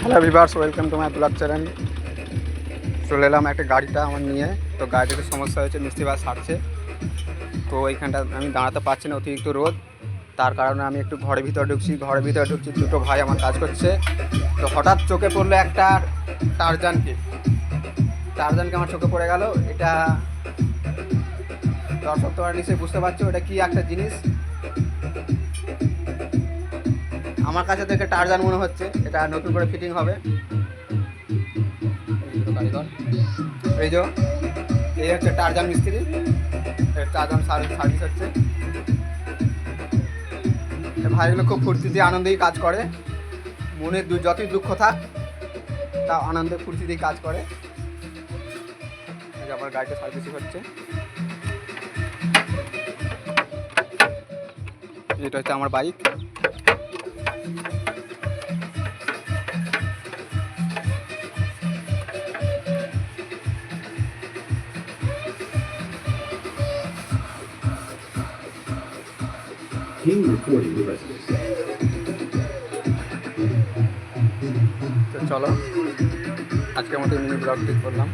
Hello viewers, welcome to my blog channel. চলে এলাম একটা গাড়িটা আমার নিয়ে। তো গাড়িটাতে সমস্যা হয়েছে, মিস্ত্রি বাস ছাড়ছে। তো এইখানটা আমি দাঁড়াতে পারছি না, অতিরিক্ত রোদ। তার কারণে আমি একটু ঘরের ভিতরে ঢুকছি। দুটো ভাই আমার কাজ করছে। তো হঠাৎ চোখে পড়লো একটা টারজানকে আমার চোখে পড়ে গেল। এটা দর্শক তোমরা নিশ্চয়ই বুঝতে পারছো এটা কি একটা জিনিস। আমার কাছে থেকে টারজান মনে হচ্ছে। এটা নতুন করে ফিটিং হবে। এই হচ্ছে টারজান মিস্ত্রি। টারজান সার্ভিস হচ্ছে। ভাইগুলো খুব ফুর্তিতে আনন্দেই কাজ করে। মনে যতই দুঃখ থাক তা আনন্দে ফুর্তিতেই কাজ করে। আমার গাড়িটা সার্ভিসিং হচ্ছে। এটা হচ্ছে আমার বাইক। তো চলো, আজকের মতো মিনি ব্লগটি করলাম।